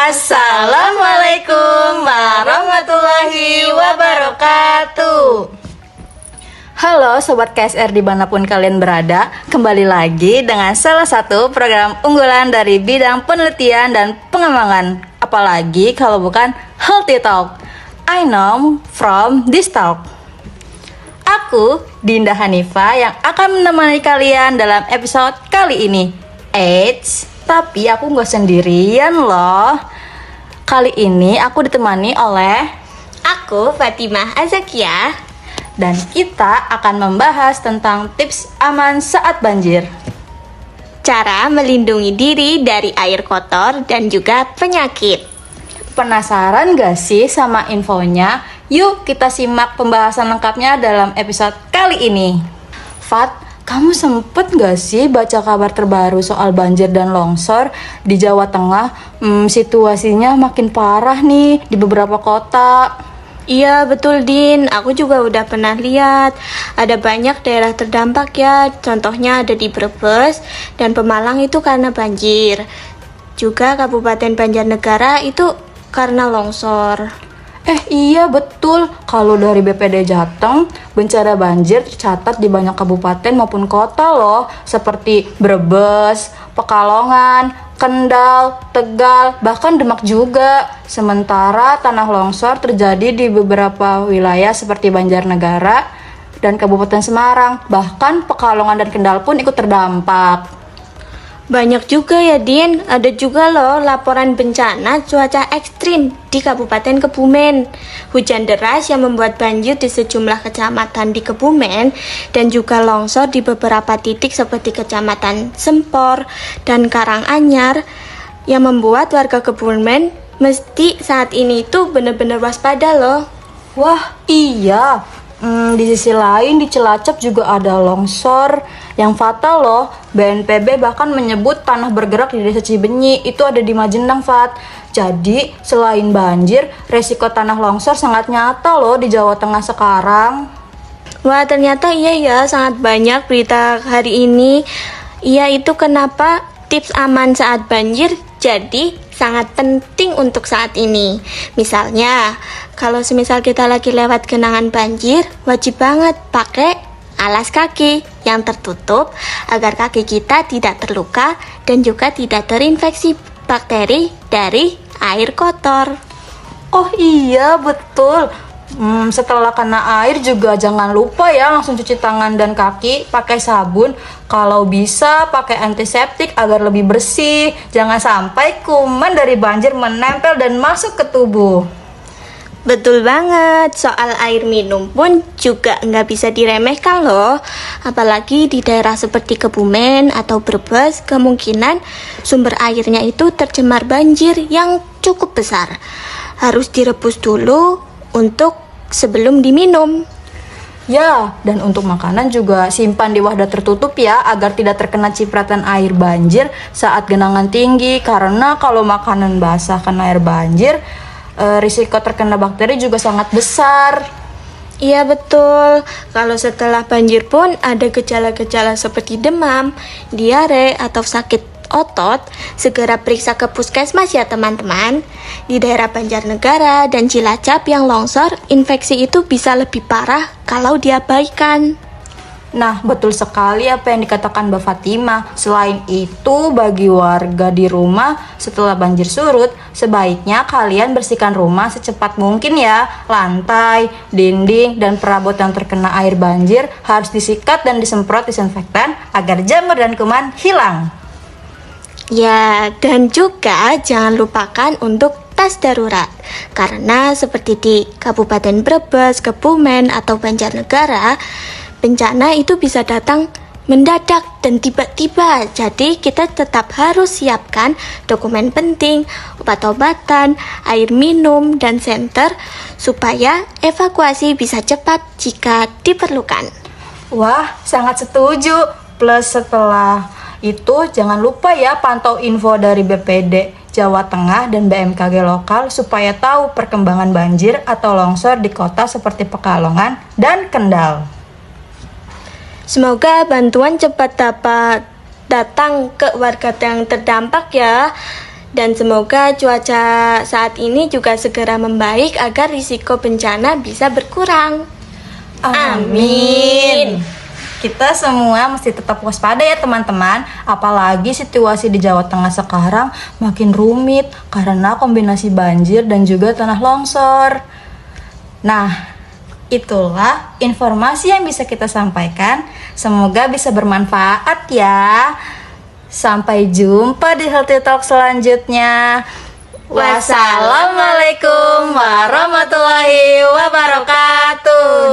Assalamualaikum warahmatullahi wabarakatuh. Halo Sobat KSR dimanapun kalian berada, kembali lagi dengan salah satu program unggulan dari bidang penelitian dan pengembangan. Apalagi kalau bukan Healthy Talk. I know from this talk. Aku Dinda Hanifa yang akan menemani kalian dalam episode kali ini. Eits, tapi aku gak sendirian loh. Kali ini aku ditemani oleh Aku Fatimah Azakia. dan kita akan membahas tentang tips aman saat banjir. Cara melindungi diri dari air kotor dan juga penyakit. Penasaran gak sih sama infonya? Yuk kita simak pembahasan lengkapnya dalam episode kali ini. Fat, kamu sempet gak sih baca kabar terbaru soal banjir dan longsor di Jawa Tengah? Situasinya makin parah nih di beberapa kota. Iya betul Din, aku juga udah pernah lihat. Ada banyak daerah terdampak ya. Contohnya ada di Brebes dan Pemalang itu karena banjir. Juga Kabupaten Banjarnegara itu karena longsor. Iya betul, kalau dari BPD Jateng, bencana banjir tercatat di banyak kabupaten maupun kota loh, seperti Brebes, Pekalongan, Kendal, Tegal, bahkan Demak juga. Sementara tanah longsor terjadi di beberapa wilayah seperti Banjarnegara dan Kabupaten Semarang, bahkan Pekalongan dan Kendal pun ikut terdampak. Banyak juga ya Din, ada juga loh laporan bencana cuaca ekstrim di Kabupaten Kebumen. Hujan deras yang membuat banjir di sejumlah kecamatan di Kebumen dan juga longsor di beberapa titik seperti Kecamatan Sempor dan Karanganyar yang membuat warga Kebumen mesti saat ini itu benar-benar waspada loh. Wah, iya. Di sisi lain di Cilacap juga ada longsor yang fatal loh. BNPB bahkan menyebut tanah bergerak di Desa Cibenyi itu ada di Majenang, Fat. Jadi selain banjir, resiko tanah longsor sangat nyata loh di Jawa Tengah sekarang. Wah ternyata iya ya, sangat banyak berita hari ini. Iya itu kenapa tips aman saat banjir jadi sangat penting untuk saat ini. Misalnya, kalau semisal kita lagi lewat genangan banjir, wajib banget pakai alas kaki yang tertutup agar kaki kita tidak terluka dan juga tidak terinfeksi bakteri dari air kotor. Oh iya, betul. Setelah kena air juga jangan lupa ya langsung cuci tangan dan kaki pakai sabun. Kalau bisa pakai antiseptik agar lebih bersih. Jangan sampai kuman dari banjir menempel dan masuk ke tubuh. Betul banget, soal air minum pun juga nggak bisa diremehkan loh. Apalagi di daerah seperti Kebumen atau Brebes, kemungkinan sumber airnya itu tercemar banjir yang cukup besar. Harus direbus dulu untuk sebelum diminum. Ya, dan untuk makanan juga simpan di wadah tertutup ya agar tidak terkena cipratan air banjir saat genangan tinggi. Karena kalau makanan basah kena air banjir, risiko terkena bakteri juga sangat besar. Iya betul, kalau setelah banjir pun ada gejala-gejala seperti demam, diare atau sakit otot, segera periksa ke puskesmas ya teman-teman. Di daerah Banjarnegara dan Cilacap yang longsor, infeksi itu bisa lebih parah kalau diabaikan. Nah, betul sekali apa yang dikatakan Mbak Fatimah. Selain itu, bagi warga di rumah setelah banjir surut, sebaiknya kalian bersihkan rumah secepat mungkin ya. Lantai, dinding, dan perabot yang terkena air banjir harus disikat dan disemprot disinfektan agar jamur dan kuman hilang. Ya, dan juga jangan lupakan untuk tas darurat. Karena seperti di Kabupaten Brebes, Kebumen, atau Banjarnegara, bencana itu bisa datang mendadak dan tiba-tiba. Jadi kita tetap harus siapkan dokumen penting, obat-obatan, air minum, dan senter supaya evakuasi bisa cepat jika diperlukan. Wah, sangat setuju. Plus setelah itu jangan lupa ya pantau info dari BPD Jawa Tengah dan BMKG lokal supaya tahu perkembangan banjir atau longsor di kota seperti Pekalongan dan Kendal. Semoga bantuan cepat dapat datang ke warga yang terdampak ya. Dan semoga cuaca saat ini juga segera membaik agar risiko bencana bisa berkurang. Amin. Kita semua mesti tetap waspada ya teman-teman. Apalagi situasi di Jawa Tengah sekarang makin rumit karena kombinasi banjir dan juga tanah longsor. Nah, itulah informasi yang bisa kita sampaikan. Semoga bisa bermanfaat ya. Sampai jumpa di Healthy Talk selanjutnya. Wassalamualaikum warahmatullahi wabarakatuh.